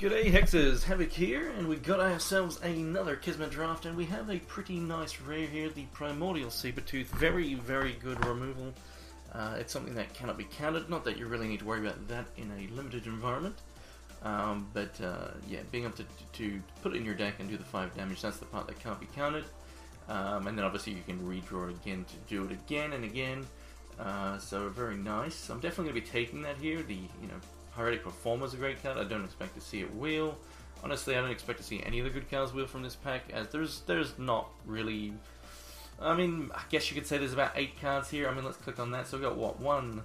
G'day Hexes, Havoc here, and we got ourselves another Kismet draft, and we have a pretty nice rare here, the Primordial Sabertooth. Very, very good removal. It's something that cannot be counted, not that you really need to worry about that in a limited environment. Yeah, being able to put it in your deck and do the 5 damage, that's the part that can't be counted. And then obviously you can redraw it again to do it again and again. So very nice. I'm definitely going to be taking that here. The, Pyretic Performer is a great card. I don't expect to see it wheel. Honestly, I don't expect to see any of the good cards wheel from this pack, as there's not really... I mean, I guess you could say there's about 8 cards here. I mean, let's click on that. So we've got, what, 1,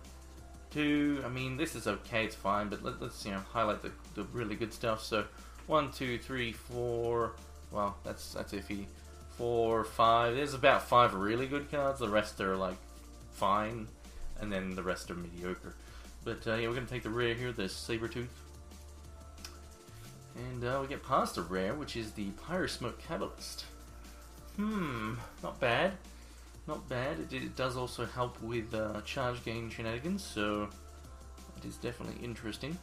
2... I mean, this is okay, it's fine, but let's highlight the really good stuff. So, 1, 2, 3, 4... Well, that's iffy. 4, 5... There's about 5 really good cards. The rest are, like, fine. And then the rest are mediocre. But yeah, we're going to take the rare here, the Sabertooth. And we get past a rare, which is the Pyrosmoke Catalyst. Not bad. Not bad. It does also help with charge gain shenanigans, so it is definitely interesting.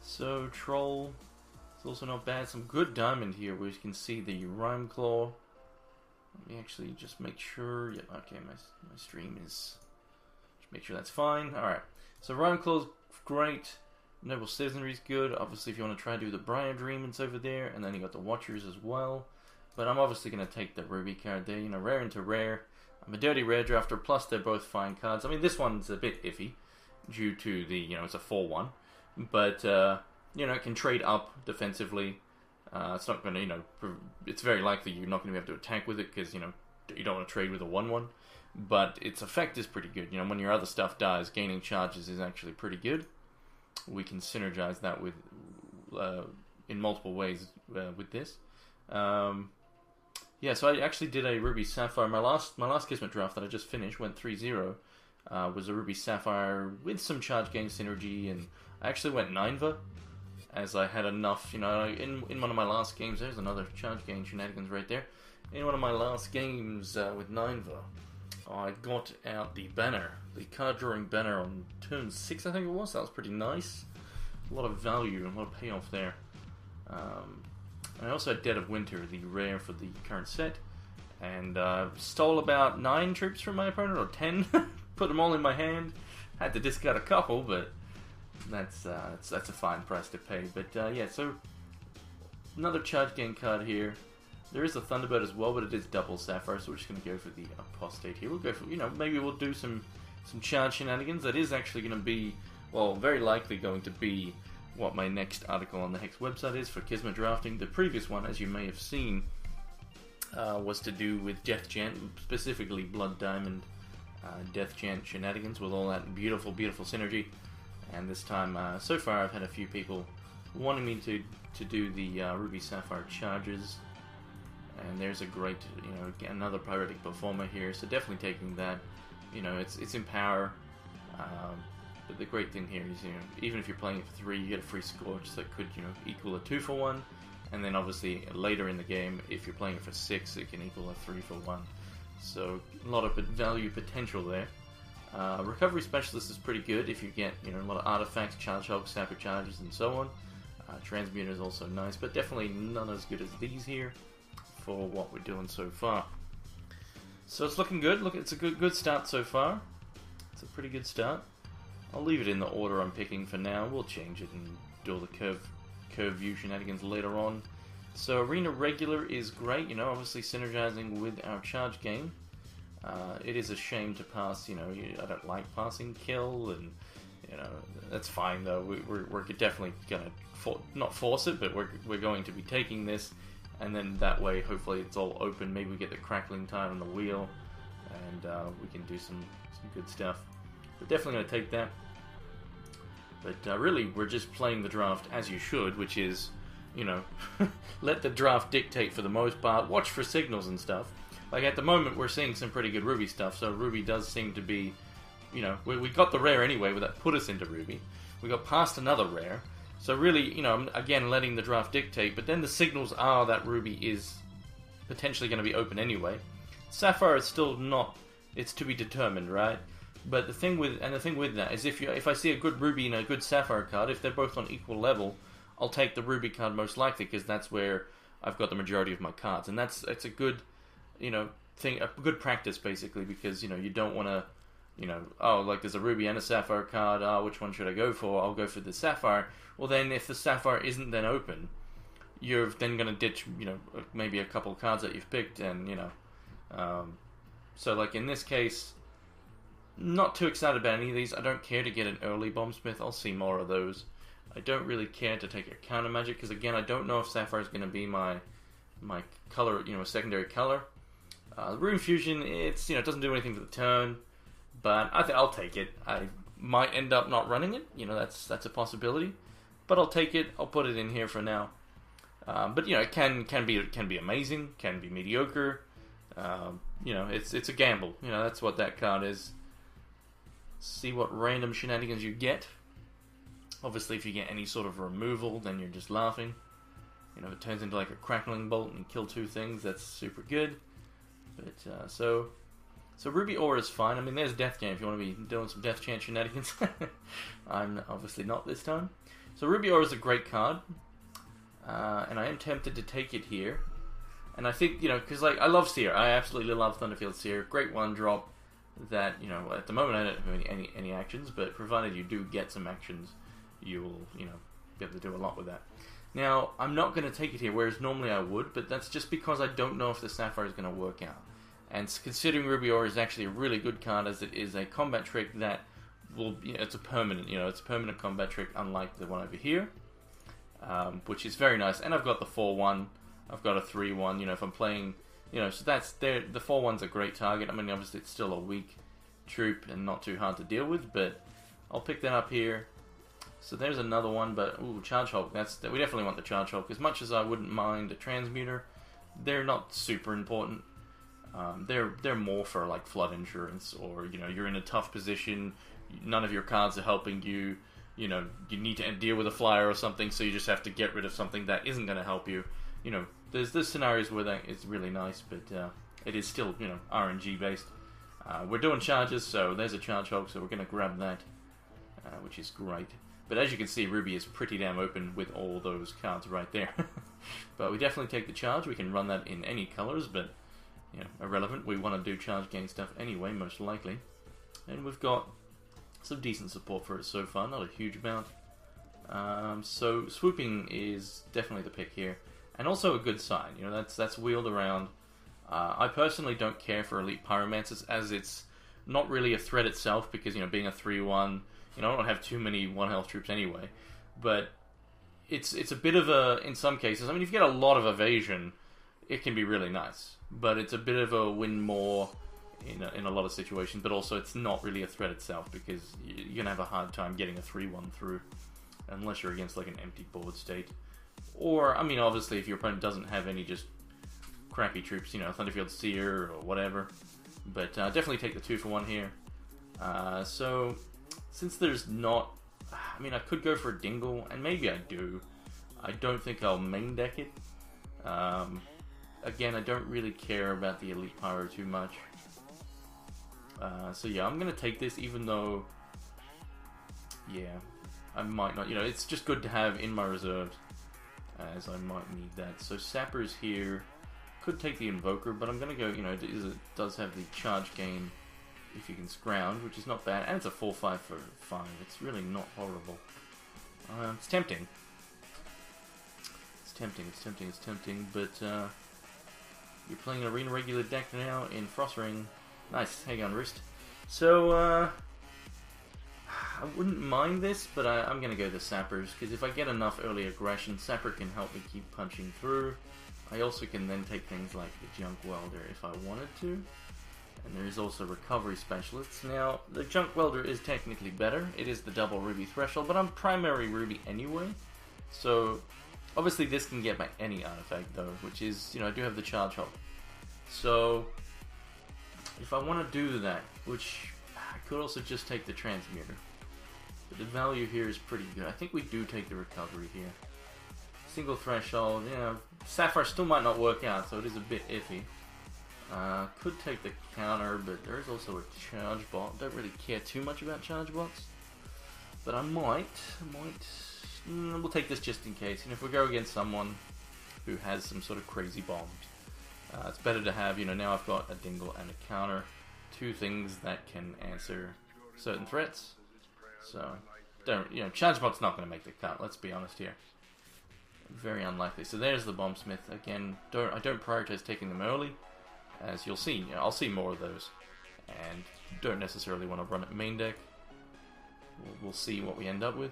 So, Troll is also not bad. Some good diamond here, where you can see the Rhyme Claw. Let me actually just make sure. Yep, okay, my stream is... Make sure that's fine. Alright, so Rhyme Claw's great. Noble Citizenry's good. Obviously, if you want to try and do the Briar Dreamers over there, and then you got the Watchers as well. But I'm obviously going to take the Ruby card there. Rare into rare. I'm a dirty rare drafter, plus they're both fine cards. I mean, this one's a bit iffy, due to the, it's a 4-1. But, it can trade up defensively. It's not going to, it's very likely you're not going to be able to attack with it, because, you don't want to trade with a 1-1. But its effect is pretty good. When your other stuff dies, gaining charges is actually pretty good. We can synergize that with in multiple ways with this. Yeah, so I actually did a Ruby Sapphire. My last Kismet draft that I just finished went 3-0. Was a Ruby Sapphire with some charge gain synergy, and I actually went 9-va, as I had enough. In one of my last games, there's another charge gain shenanigans right there. In one of my last games with 9-va, I got out the banner, the card drawing banner on turn 6, I think it was. That was pretty nice. A lot of value and a lot of payoff there. I also had Dead of Winter, the rare for the current set, and stole about 9 troops from my opponent, or 10. Put them all in my hand. Had to discard a couple, but that's a fine price to pay. But yeah, so another charge gain card here. There is a Thunderbird as well, but it is double Sapphire, so we're just going to go for the Apostate here. We'll go for, maybe we'll do some charge shenanigans. That is actually going to be, well, very likely going to be what my next article on the Hex website is for Kismet drafting. The previous one, as you may have seen, was to do with Death Chant, specifically Blood Diamond Death Chant shenanigans with all that beautiful, beautiful synergy. And this time, so far, I've had a few people wanting me to do the Ruby Sapphire charges. And there's a great, another Pyretic Performer here, so definitely taking that. It's in power. But the great thing here is, even if you're playing it for 3, you get a free Scorch that could, equal a 2-for-1. And then obviously later in the game, if you're playing it for 6, it can equal a 3-for-1. So a lot of value potential there. Recovery Specialist is pretty good if you get, a lot of artifacts, Charge Hulk, Sapper Charges, and so on. Transmuter is also nice, but definitely none as good as these here for what we're doing so far. So it's looking good. Look, it's a good start so far. It's a pretty good start. I'll leave it in the order I'm picking for now. We'll change it and do all the curve view shenanigans later on. So Arena Regular is great, obviously synergizing with our charge game. It is a shame to pass, I don't like passing kill, and that's fine though. We're definitely gonna not force it, but we're going to be taking this. And then that way, hopefully it's all open. Maybe we get the crackling time on the wheel, and we can do some good stuff. But definitely going to take that. But really, we're just playing the draft as you should, which is, let the draft dictate for the most part. Watch for signals and stuff. Like at the moment, we're seeing some pretty good Ruby stuff. So Ruby does seem to be, we got the rare anyway, but that put us into Ruby. We got past another rare. So really, again, letting the draft dictate, but then the signals are that Ruby is potentially going to be open anyway. Sapphire is still not, it's to be determined, right? But the thing with that is if I see a good ruby and a good sapphire card, if they're both on equal level, I'll take the ruby card most likely because that's where I've got the majority of my cards, and it's a good thing, a good practice basically, because you don't want to. Oh, like there's a ruby and a sapphire card. Oh, which one should I go for? I'll go for the sapphire. Well, then if the sapphire isn't then open, you're then going to ditch, maybe a couple of cards that you've picked, and so like in this case, not too excited about any of these. I don't care to get an early Bombsmith. I'll see more of those. I don't really care to take a counter magic because again, I don't know if sapphire is going to be my color, a secondary color. Rune Fusion, it doesn't do anything for the turn. But I'll take it. I might end up not running it. That's a possibility. But I'll take it. I'll put it in here for now. But it can be amazing. Can be mediocre. It's a gamble. That's what that card is. See what random shenanigans you get. Obviously, if you get any sort of removal, then you're just laughing. If it turns into like a crackling bolt and kill 2 things, that's super good. But So Ruby Aura is fine. I mean, there's Death Jam if you want to be doing some Death Chant shenanigans. I'm obviously not this time. So Ruby Aura is a great card. And I am tempted to take it here. And I think, because I love Seer. I absolutely love Thunderfield Seer. Great 1-drop that, at the moment I don't have any actions, but provided you do get some actions, you will, be able to do a lot with that. Now, I'm not going to take it here, whereas normally I would, but that's just because I don't know if the Sapphire is going to work out. And considering Ruby Aura is actually a really good card, as it is a combat trick that will, it's a permanent, it's a permanent combat trick, unlike the one over here, which is very nice. And I've got the 4-1, I've got a 3-1. If I'm playing, so that's there. The 4-1's a great target. I mean, obviously it's still a weak troop and not too hard to deal with, but I'll pick that up here. So there's another one, but Charge Hulk. We definitely want the Charge Hulk. As much as I wouldn't mind a Transmuter, they're not super important. They're more for like flood insurance, or you're in a tough position, none of your cards are helping you, you need to deal with a flyer or something, so you just have to get rid of something that isn't going to help you. There's scenarios where that is really nice, but it is still RNG based. We're doing charges, so there's a Charge Hulk, so we're going to grab that, which is great. But as you can see, Ruby is pretty damn open with all those cards right there. But we definitely take the charge. We can run that in any colors, but irrelevant. We want to do charge gain stuff anyway, most likely. And we've got some decent support for it so far, not a huge amount. So swooping is definitely the pick here, and also a good sign. That's wheeled around. I personally don't care for Elite Pyromancers, as it's not really a threat itself, because being a 3-1, I don't have too many 1-health troops anyway. But it's a bit of a, in some cases, I mean, if you get a lot of evasion, it can be really nice. But it's a bit of a win more in a lot of situations, but also it's not really a threat itself, because you're going to have a hard time getting a 3-1 through, unless you're against like an empty board state. Or, I mean, obviously if your opponent doesn't have any just crappy troops, Thunderfield Seer or whatever. But definitely take the 2-for-1 here. So, since there's not, I mean, I could go for a Dingle, and maybe I do. I don't think I'll main deck it. Again, I don't really care about the Elite Pyro too much. So yeah, I'm going to take this, even though, yeah, I might not, it's just good to have in my reserves, as I might need that. So Sapper's here, could take the Invoker, but I'm going to go, it does have the charge gain if you can scrounge, which is not bad, and it's a 4-5 for 5, it's really not horrible. It's tempting. It's tempting, but you're playing an Arena regular deck now in Frost Ring. Nice, hang on wrist. So, I wouldn't mind this, but I'm going to go the Sappers, because if I get enough early aggression, Sapper can help me keep punching through. I also can then take things like the Junk Welder if I wanted to. And there is also Recovery Specialists. Now, the Junk Welder is technically better. It is the double Ruby threshold, but I'm primary Ruby anyway. So, obviously this can get by any artifact though, which is, I do have the Charge Hulk. So, if I want to do that, which I could also just take the Transmuter. But the value here is pretty good. I think we do take the Recovery here. Single threshold, Sapphire still might not work out, so it is a bit iffy. Could take the counter, but there is also a charge bot. Don't really care too much about charge bots, but I might. We'll take this just in case. And if we go against someone who has some sort of crazy bombs, it's better to have, now I've got a dingle and a counter, two things that can answer certain threats. So, charge bot's not going to make the cut. Let's be honest here. Very unlikely. So there's the bombsmith again. I don't prioritize taking them early. As you'll see, I'll see more of those, and don't necessarily want to run it main deck. We'll see what we end up with.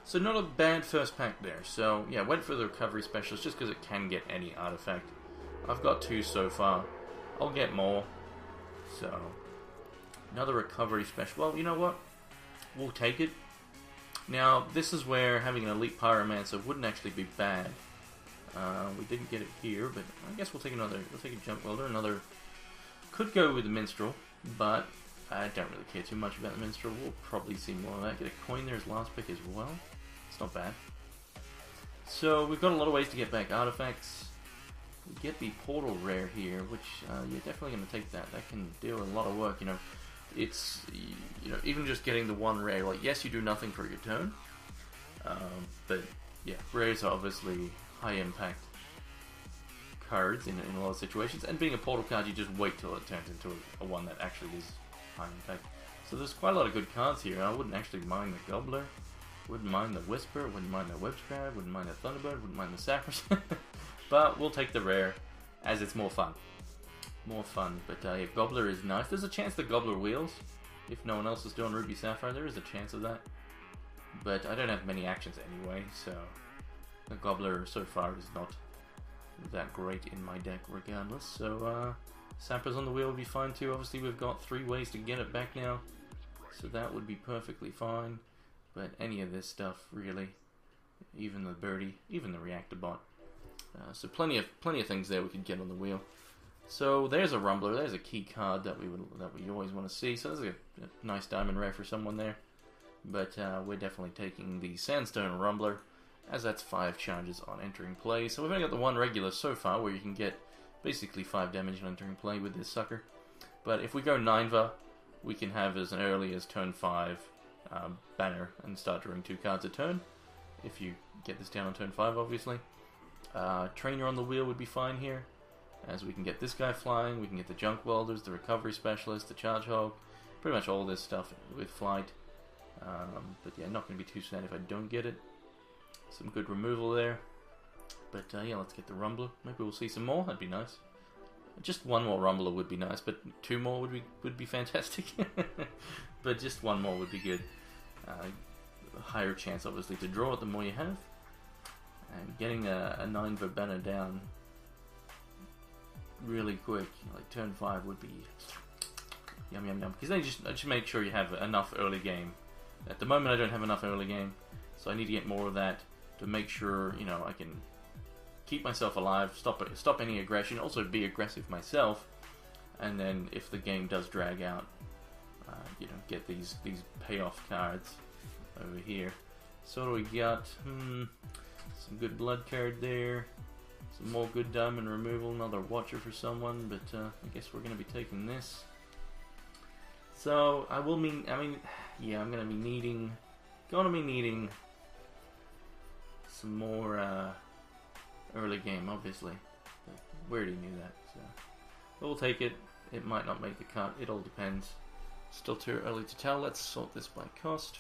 So not a bad first pack there. So yeah, went for the recovery specialist just because it can get any artifact. I've got 2 so far. I'll get more. So another recovery special. Well, you know what? We'll take it. Now this is where having an elite pyromancer wouldn't actually be bad. We didn't get it here, but I guess we'll take another. We'll take a junk welder. Another could go with the minstrel, but I don't really care too much about the minstrel. We'll probably see more of that. Get a coin there as last pick as well. It's not bad. So we've got a lot of ways to get back artifacts. We get the portal rare here, which you're definitely going to take that. That can do a lot of work. It's even just getting the one rare. Like yes, you do nothing for your turn, but yeah, rares are obviously high impact cards in a lot of situations, and being a portal card, you just wait till it turns into a one that actually is high impact. So there's quite a lot of good cards here. I wouldn't actually mind the Gobbler, wouldn't mind the Whisper, wouldn't mind the Web Crab, wouldn't mind the Thunderbird, wouldn't mind the Sacrifice. But we'll take the rare, as it's more fun. But yeah, Gobbler is nice. There's a chance the Gobbler wheels. If no one else is doing Ruby Sapphire, there is a chance of that. But I don't have many actions anyway, so the Gobbler so far is not that great in my deck regardless. So Sappers on the wheel would be fine too. Obviously we've got 3 ways to get it back now, so that would be perfectly fine. But any of this stuff really, even the birdie, even the reactor bot. So plenty of things there we could get on the wheel. So there's a Rumbler. There's a key card that we always want to see. So there's a nice diamond rare for someone there. But we're definitely taking the Sandstone Rumbler, as that's 5 charges on entering play. So we've only got the 1 regular so far, where you can get basically 5 damage on entering play with this sucker. But if we go 9-va, we can have as early as turn 5 Banner and start drawing 2 cards a turn. If you get this down on turn 5, obviously. Trainer on the wheel would be fine here, as we can get this guy flying, we can get the Junk Welders, the Recovery Specialist, the Charge Hog, pretty much all this stuff with flight. But yeah, not going to be too sad if I don't get it. Some good removal there. But yeah, let's get the Rumbler. Maybe we'll see some more, that'd be nice. Just 1 more Rumbler would be nice, but 2 more would be fantastic. But just 1 more would be good. A higher chance, obviously, to draw it the more you have. And getting a 9-va banner down really quick, like turn 5 would be yum yum yum. Because then you just make sure you have enough early game. At the moment I don't have enough early game, so I need to get more of that to make sure, I can keep myself alive, stop any aggression, also be aggressive myself, and then if the game does drag out, get these payoff cards over here. So what do we got? Some good blood card there. Some more good diamond removal. Another watcher for someone, but I guess we're going to be taking this. So I'm going to be needing some more early game, obviously. But we already knew that, so but we'll take it. It might not make the cut. It all depends. Still too early to tell. Let's sort this by cost.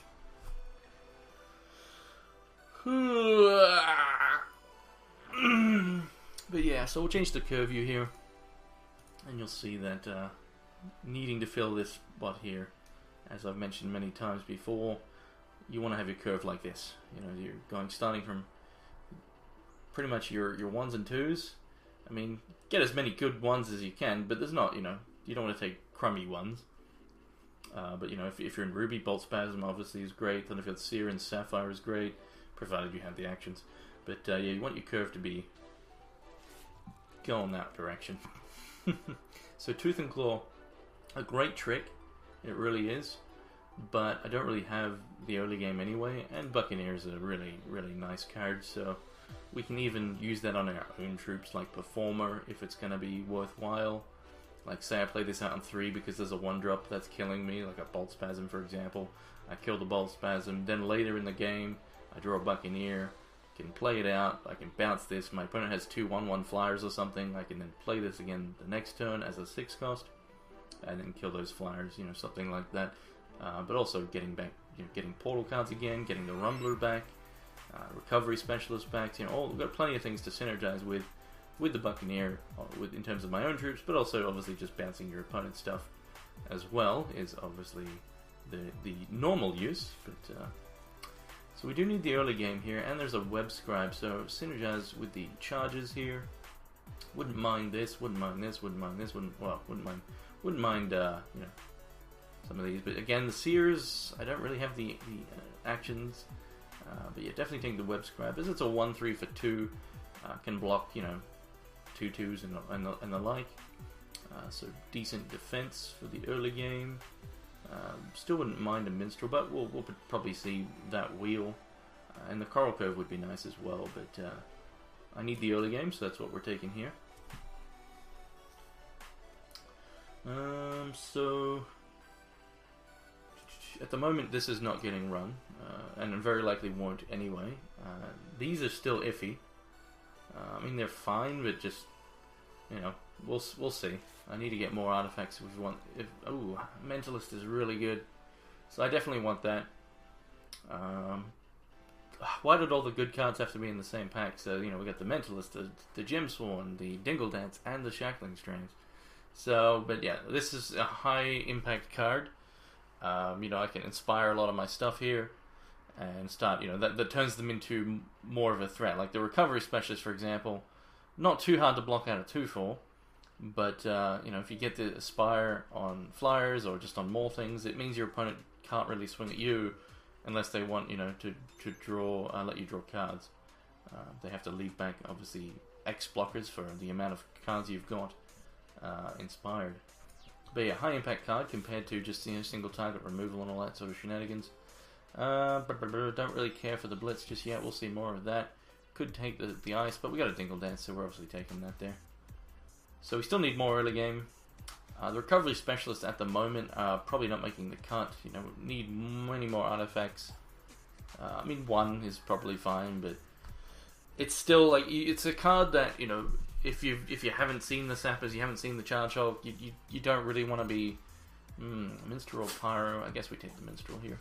But yeah, so we'll change the curve view here, and you'll see that needing to fill this bot here, as I've mentioned many times before, you want to have your curve like this. You're starting from pretty much your 1s and 2s. I mean, get as many good 1s as you can, but there's not, you don't want to take crummy 1s. But if you're in Ruby, Bolt Spasm obviously is great. Then if you've got Seer and Sapphire is great, provided you have the actions. But yeah, you want your curve to be going that direction. So Tooth and Claw, a great trick, it really is. But I don't really have the early game anyway, and Buccaneer is a really, really nice card, so we can even use that on our own troops, like Performer, if it's going to be worthwhile. Like, say I play this out on 3 because there's a 1-drop that's killing me, like a Bolt Spasm, for example. I kill the Bolt Spasm, then later in the game, I draw a Buccaneer, can play it out, I can bounce this, my opponent has 2 1/1 flyers or something, I can then play this again the next turn as a 6 cost, and then kill those flyers, you know, something like that. But also getting back, you know, getting portal cards again, getting the Rumbler back, recovery specialist back, you know, we've got plenty of things to synergize with the Buccaneer, in terms of my own troops, but also obviously just bouncing your opponent's stuff as well is obviously the normal use. But so we do need the early game here, and there's a Web Scribe, so synergize with the charges here. Wouldn't mind this, wouldn't mind this, wouldn't mind this, wouldn't mind you know, some of these. But again, the Seers, I don't really have the actions, but yeah, definitely take the Web Scribe, as it's a 1/3 for 2, can block, you know, 2/2s and the like. So decent defense for the early game. Still wouldn't mind a Minstrel, but we'll probably see that wheel. And the Coral Curve would be nice as well, but I need the early game, so that's what we're taking here. So at the moment this is not getting run, and very likely won't anyway. These are still iffy. I mean, they're fine, but just, you know, we'll see. I need to get more artifacts if we want. Ooh, Mentalist is really good, so I definitely want that. Why did all the good cards have to be in the same pack? So, you know, we got the Mentalist, the Gemsworn, the Dingle Dance, and the Shackling Strands. So, but yeah, this is a high impact card. You know, I can inspire a lot of my stuff here and start, you know, that turns them into more of a threat. Like the Recovery Specialist, for example, not too hard to block out a 2/4, but you know, if you get the Aspire on flyers or just on more things, it means your opponent can't really swing at you unless they want, you know, to draw, let you draw cards. They have to leave back, obviously, X blockers for the amount of cards you've got inspired. But yeah, high impact card compared to just, you know, single target removal and all that sort of shenanigans. Don't really care for the Blitz just yet. We'll see more of that. Could take the ice, but we got a Dingle Dance, so we're obviously taking that there. So we still need more early game. The Recovery Specialists at the moment are probably not making the cut. You know, need many more artifacts. I mean, 1 is probably fine, but it's still like, it's a card that, you know, if you haven't seen the Sappers, you haven't seen the Charge Hulk, you don't really want to be Minstrel or Pyro. I guess we take the Minstrel here.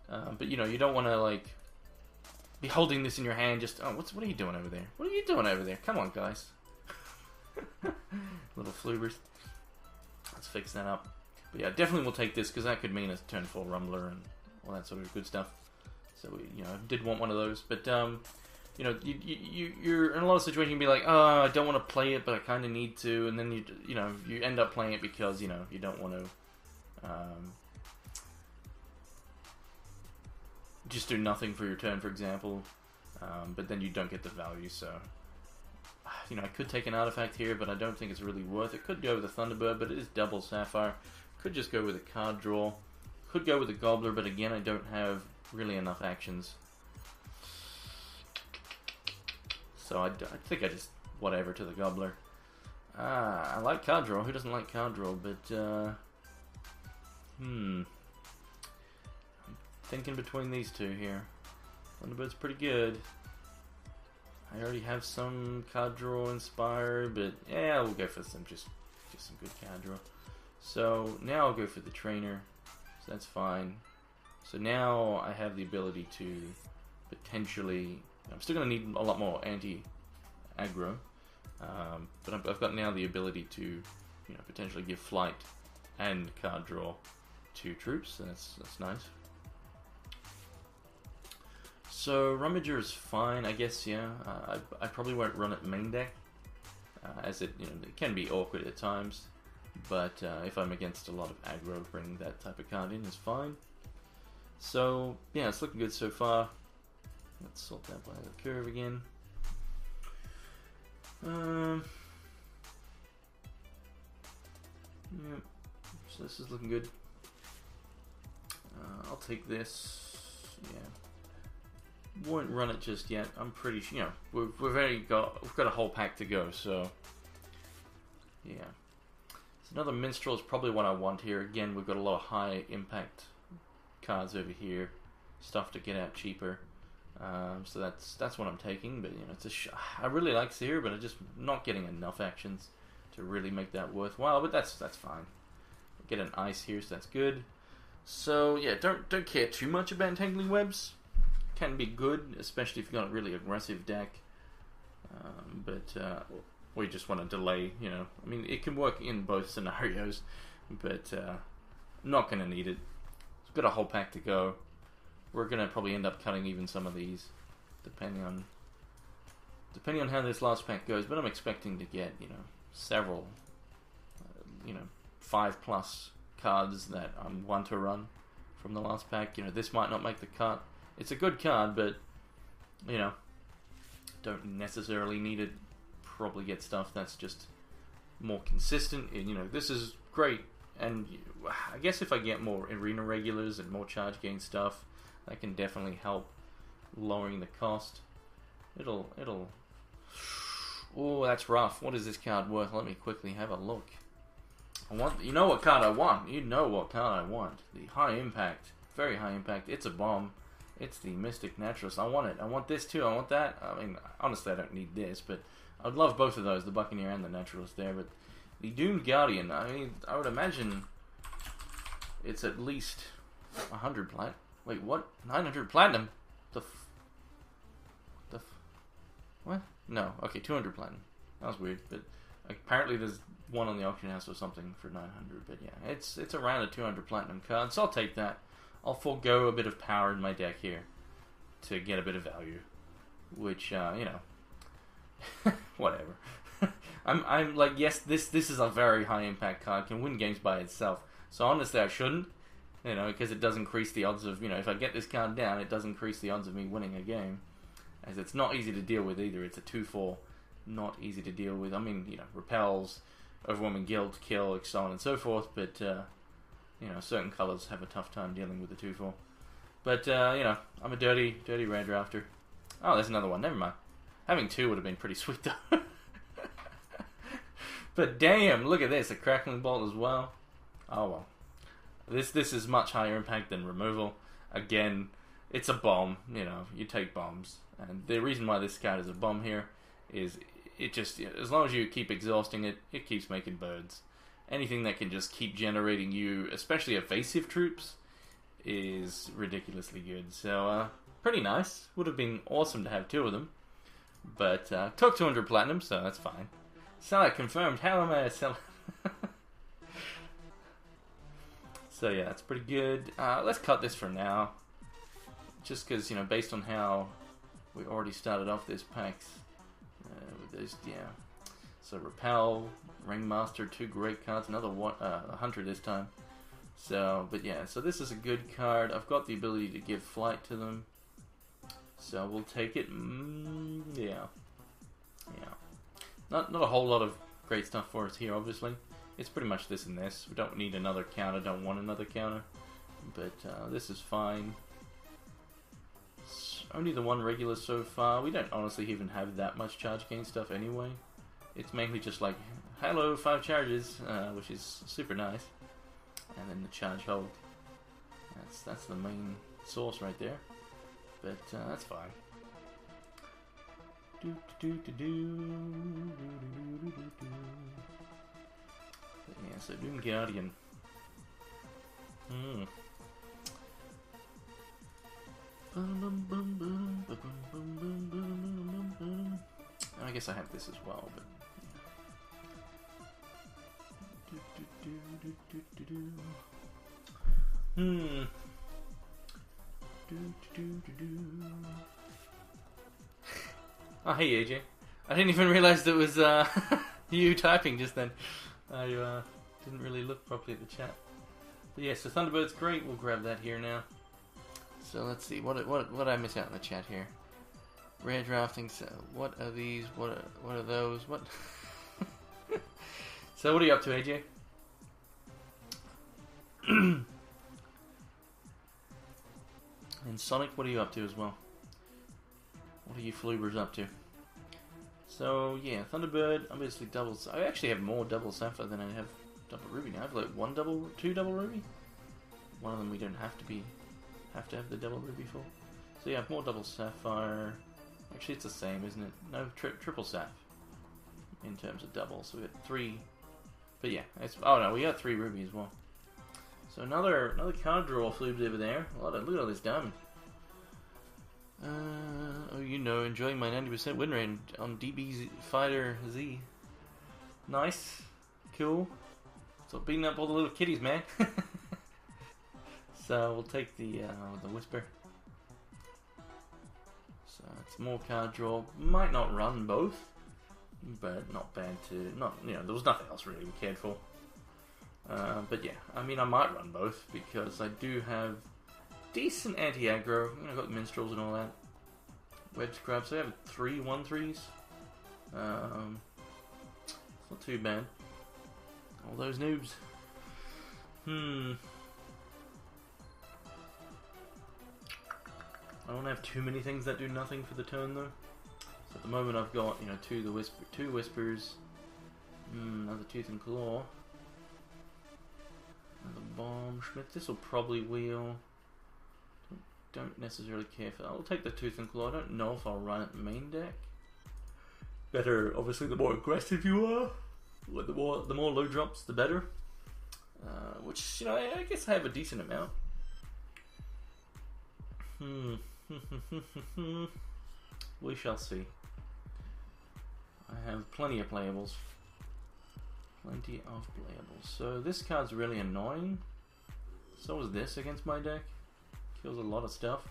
But you know, you don't want to like be holding this in your hand. Just, oh, what are you doing over there? What are you doing over there? Come on, guys. Little floobers. Let's fix that up. But yeah, definitely we'll take this because that could mean a turn 4 Rumbler and all that sort of good stuff. So we, you know, did want one of those, but you know, you're in a lot of situations. You'd be like, oh, I don't want to play it, but I kind of need to, and then you know, you end up playing it because, you know, you don't want to just do nothing for your turn, for example, but then you don't get the value. So, you know, I could take an artifact here, but I don't think it's really worth it. Could go with a Thunderbird, but it is double Sapphire. Could just go with a card draw. Could go with a Gobbler, but again, I don't have really enough actions. So I think I just whatever to the Gobbler. I like card draw. Who doesn't like card draw? But I'm thinking between these two here. Thunderbird's pretty good. I already have some card draw inspired, but yeah, we'll go for some just some good card draw. So now I'll go for the trainer. So that's fine. So now I have the ability to potentially. I'm still going to need a lot more anti-aggro, but I've got now the ability to, you know, potentially give flight and card draw to troops, so that's nice. So Rummager is fine, I guess. Yeah, I probably won't run it main deck, as it, you know, it can be awkward at times. But if I'm against a lot of aggro, bringing that type of card in is fine. So yeah, it's looking good so far. Let's sort that by the curve again. Yep. So this is looking good. I'll take this. Yeah. Won't run it just yet. I'm pretty sure. You know, we've got a whole pack to go. So yeah. Another Minstrel is probably what I want here. Again, we've got a lot of high impact cards over here, stuff to get out cheaper. So that's what I'm taking. But you know, I really like Seer, but I'm just not getting enough actions to really make that worthwhile. But that's fine. Get an ice here, so that's good. So yeah, don't care too much about Entangling Webs. Can be good, especially if you've got a really aggressive deck. But we just want to delay. You know, I mean, it can work in both scenarios, but not going to need it. We've got a whole pack to go. We're going to probably end up cutting even some of these, depending on how this last pack goes. But I'm expecting to get, you know, several, 5+ cards that I want to run from the last pack. You know, this might not make the cut. It's a good card, but you know, don't necessarily need it. Probably get stuff that's just more consistent. And, you know, this is great. And I guess if I get more arena regulars and more charge gain stuff, that can definitely help lowering the cost. It'll. Oh, that's rough. What is this card worth? Let me quickly have a look. You know what card I want. You know what card I want. The high impact, very high impact. It's a bomb. It's the Mystic Naturalist. I want it. I want this too. I want that. I mean, honestly, I don't need this, but I'd love both of those, the Buccaneer and the Naturalist there. But the Doomed Guardian, I mean, I would imagine it's at least 100 plat. Wait, what? 900 platinum? What? No. Okay, 200 platinum. That was weird, but apparently there's one on the auction house or something for 900. But yeah, it's around a 200 platinum card, so I'll take that. I'll forego a bit of power in my deck here to get a bit of value, which you know, whatever. I'm like, yes, this is a very high impact card, can win games by itself. So honestly, I shouldn't, you know, because it does increase the odds of, you know, if I get this card down, it does increase the odds of me winning a game, as it's not easy to deal with either. It's a 2/4, not easy to deal with. I mean, you know, repels, overwhelming guilt, kill, so on and so forth, but you know, certain colors have a tough time dealing with the 2/4. But you know, I'm a dirty rare drafter. Oh, there's another one. Never mind. Having two would have been pretty sweet though. But damn, look at this, a Crackling Bolt as well. Oh well. This is much higher impact than removal. Again, it's a bomb. You know, you take bombs, and the reason why this card is a bomb here is it just, as long as you keep exhausting it, it keeps making birds. Anything that can just keep generating you, especially evasive troops, is ridiculously good. So, pretty nice. Would have been awesome to have two of them. But, took 200 platinum, so that's fine. Seller confirmed. How am I a seller? So, yeah, that's pretty good. Let's cut this for now. Just because, you know, based on how we already started off this packs, with those, yeah. So, Repel, Ringmaster, two great cards, another one, Hunter this time. So, but yeah, so this is a good card. I've got the ability to give flight to them, so we'll take it. Yeah. Not a whole lot of great stuff for us here, obviously. It's pretty much this and this. We don't need another counter, don't want another counter, but this is fine. It's only the one regular so far. We don't honestly even have that much charge gain stuff anyway. It's mainly just like, hello, 5 charges, which is super nice. And then the charge hold. That's the main source right there. But that's fine. But yeah, so Doomed Guardian. I guess I have this as well, but Oh, hey AJ. I didn't even realize it was you typing just then. I didn't really look properly at the chat. But yeah, so Thunderbird's great. We'll grab that here now. So let's see. What did I miss out in the chat here? Rare drafting. So what are these? What are those? What? So what are you up to, AJ? And Sonic, what are you up to as well? What are you floobers up to? So yeah, Thunderbird, obviously doubles. I actually have more double Sapphire than I have double ruby now. I have like two double ruby. One of them we don't have to have the double ruby for. So yeah, more double sapphire. Actually, it's the same, isn't it? No, triple saph in terms of double. So we got 3. But yeah, oh no, we got 3 ruby as well. So another card draw flubes over there. Look at all this diamond. Oh, you know, enjoying my 90% win rate on DB Fighter Z. Nice, cool. So beating up all the little kitties, man. So we'll take the whisper. So it's more card draw. Might not run both, but not bad to there was nothing else really we cared for. But yeah, I mean I might run both because I do have decent anti-aggro. I've got minstrels and all that. Web scrub, so I have 3 1/3s. It's not too bad. All those noobs. I don't have too many things that do nothing for the turn though. So at the moment I've got, two whispers, another tooth and claw, another bomb. Schmidt. This will probably wheel. Don't necessarily care for that. I'll take the tooth and claw. I don't know if I'll run it main deck. Better, obviously, the more aggressive you are. The more low drops, the better. Which I guess I have a decent amount. We shall see. I have plenty of playables. So this card's really annoying. So is this against my deck. Kills a lot of stuff.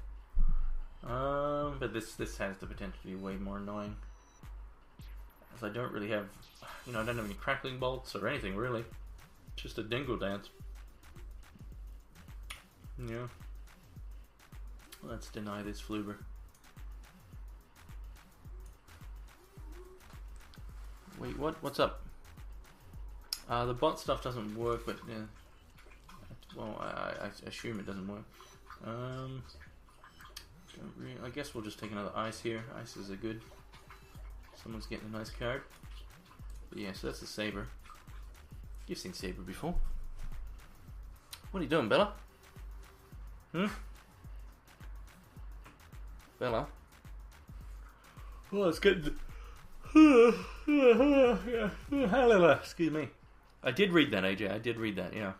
But this has the potential to be way more annoying. As I don't really have, I don't have any crackling bolts or anything really. Just a dingle dance. Yeah. Let's deny this fluber. Wait, what? What's up? The bot stuff doesn't work, but yeah. Well, I assume it doesn't work. I guess we'll just take another ice here. Ices are good. Someone's getting a nice card. But yeah, so that's the Saber. You've seen Saber before. What are you doing, Bella? Bella? Oh, it's getting... Excuse me. I did read that, AJ. I did read that, yeah.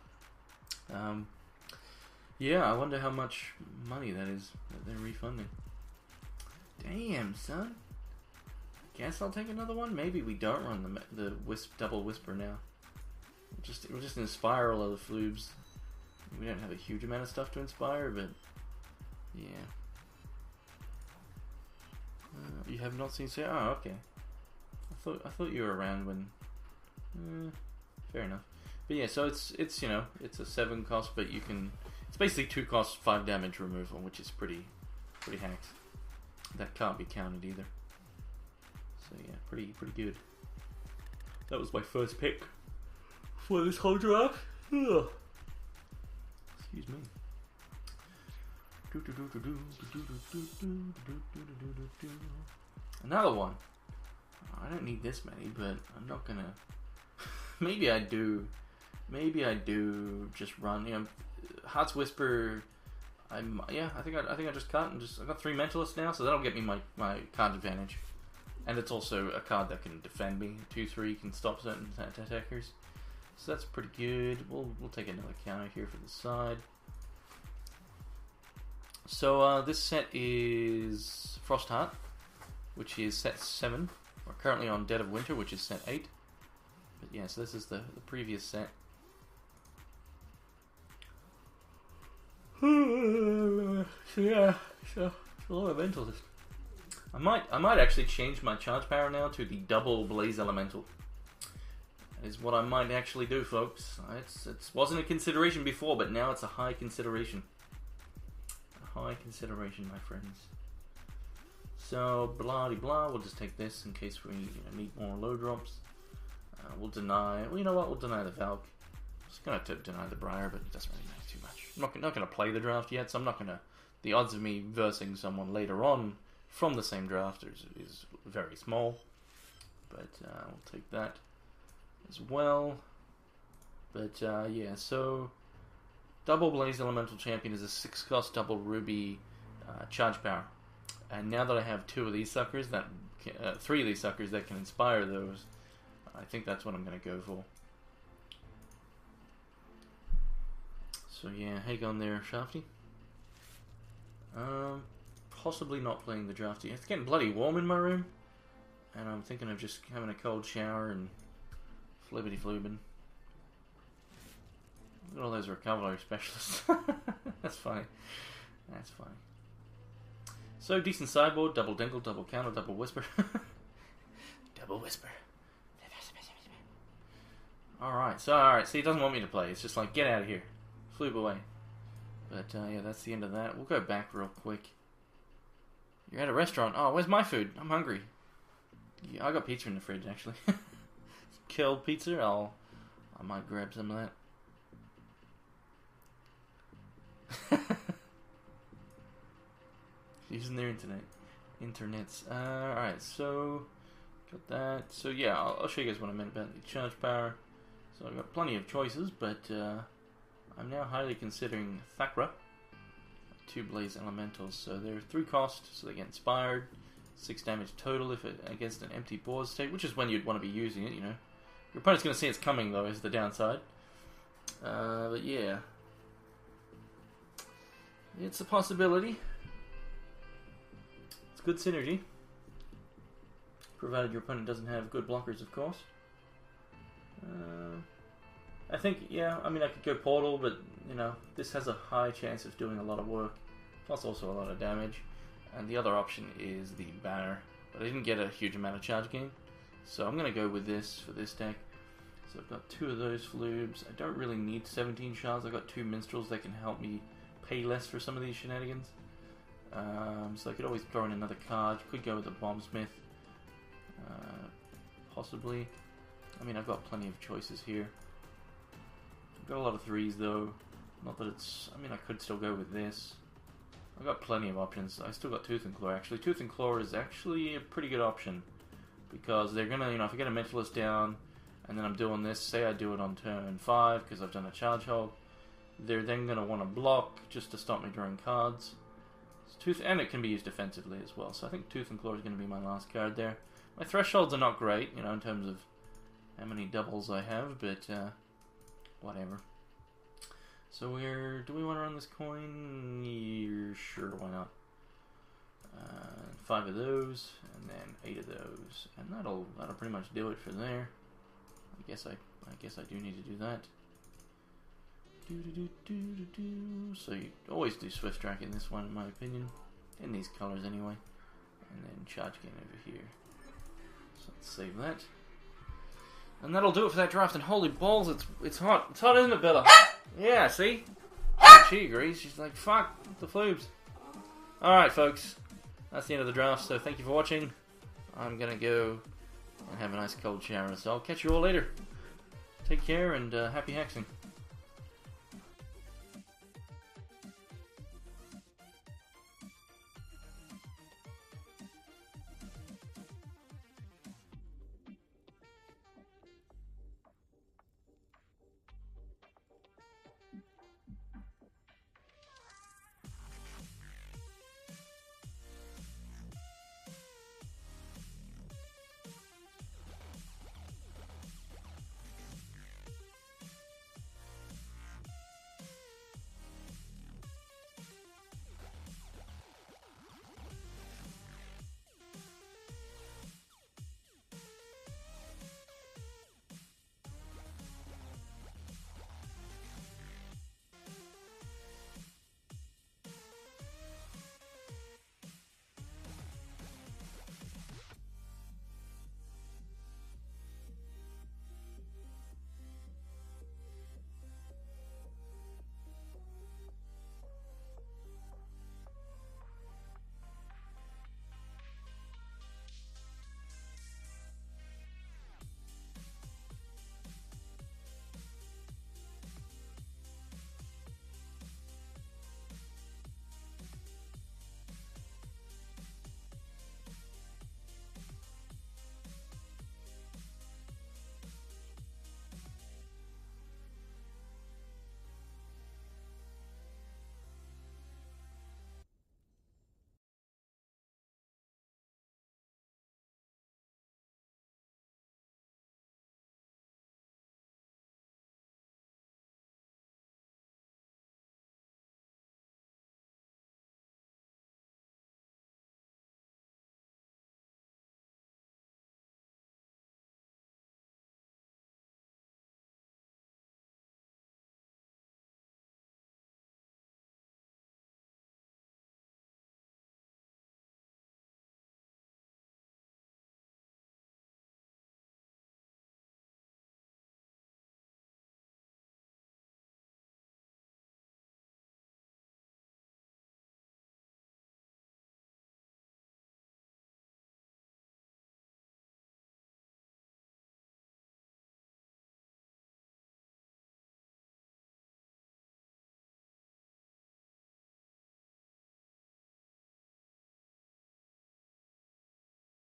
Yeah, I wonder how much money that is that they're refunding. Damn, son. Guess I'll take another one. Maybe we don't run the double whisper now. We're just inspire all of the flubes. We don't have a huge amount of stuff to inspire, but yeah. You have not seen Sarah? Oh, okay. I thought you were around when. Fair enough. But yeah, so it's a 7 cost, but you can. It's basically 2 cost 5 damage removal, which is pretty hacked. That can't be counted either. So yeah, pretty good. That was my first pick for this whole draft. Ugh. Excuse me. Another one. I don't need this many, but I'm not gonna. Maybe I do. Maybe I do just run. Heart's Whisper. I think I just cut and I got 3 Mentalists now, so that'll get me my card advantage. And it's also a card that can defend me. 2/3 can stop certain attackers. So that's pretty good. We'll take another counter here for the side. So this set is Frostheart, which is set 7. We're currently on Dead of Winter, which is set 8. But yeah, so this is the previous set. Yeah, so a lot of Mentalist. I might actually change my charge power now to the double Blaze Elemental. That is what I might actually do, folks. It wasn't a consideration before, but now it's a high consideration. A high consideration, my friends. So, blah-de-blah, we'll just take this in case we need more low drops. We'll deny... Well, you know what? We'll deny the Valk. Just going to deny the Briar, but it doesn't really matter too much. I'm not going to play the draft yet, so I'm not going to... The odds of me versing someone later on from the same draft is very small. But we'll take that as well. But yeah, so Double Blaze Elemental Champion is a 6-cost double ruby charge power. And now that I have 2 of these suckers, 3 of these suckers that can inspire those, I think that's what I'm going to go for. So yeah, hang on there, Shafty. Possibly not playing the drafty. It's getting bloody warm in my room, and I'm thinking of just having a cold shower and flibbity floobing. Look at all those vocabulary specialists. That's funny. That's funny. So decent sideboard, double dingle, double counter, double whisper. Double whisper. Alright, so he doesn't want me to play. It's just like, get out of here. Floob away. But yeah, that's the end of that. We'll go back real quick. You're at a restaurant. Oh, where's my food? I'm hungry. Yeah, I got pizza in the fridge, actually. Killed pizza. I might grab some of that. Using their internets. Alright, so got that. So yeah, I'll show you guys what I meant about the charge power. So I've got plenty of choices, but I'm now highly considering Thakra. 2 Blaze Elementals. So they're 3 cost, so they get inspired. 6 damage total if against an empty board state, which is when you'd want to be using it, you know. Your opponent's going to see it's coming, though, is the downside. But yeah. It's a possibility. It's good synergy. Provided your opponent doesn't have good blockers, of course. I think, yeah, I mean, I could go Portal, but, you know, this has a high chance of doing a lot of work, plus also a lot of damage. And the other option is the Banner, but I didn't get a huge amount of charge gain, so I'm going to go with this for this deck. So I've got 2 of those Floobs. I don't really need 17 shards. I've got 2 Minstrels that can help me pay less for some of these shenanigans. So I could always throw in another card. Could go with a Bombsmith, possibly. I mean, I've got plenty of choices here. I've got a lot of 3s though. Not that it's... I mean, I could still go with this. I've got plenty of options. I still got Tooth and Claw, actually. Tooth and Claw is actually a pretty good option. Because they're gonna, you know, if I get a Mentalist down, and then I'm doing this, say I do it on turn 5, because I've done a Charge Hold, they're then gonna want to block, just to stop me drawing cards. Tooth, and it can be used defensively as well, so I think Tooth and Claw is going to be my last card there. My thresholds are not great, you know, in terms of how many doubles I have, but whatever. So do we want to run this coin? Yeah, sure, why not? 5 of those, and then 8 of those, and that'll pretty much do it for there. I guess I do need to do that. So you always do Swift Track in this one, in my opinion, in these colors anyway, and then Charge Gain over here. So let's save that, and that'll do it for that draft. And holy balls, it's hot, isn't it, Bella? Yeah, see, she agrees. She's like, fuck the Floobs. All right, folks, that's the end of the draft. So thank you for watching. I'm gonna go and have a nice cold shower. So I'll catch you all later. Take care and happy hexing.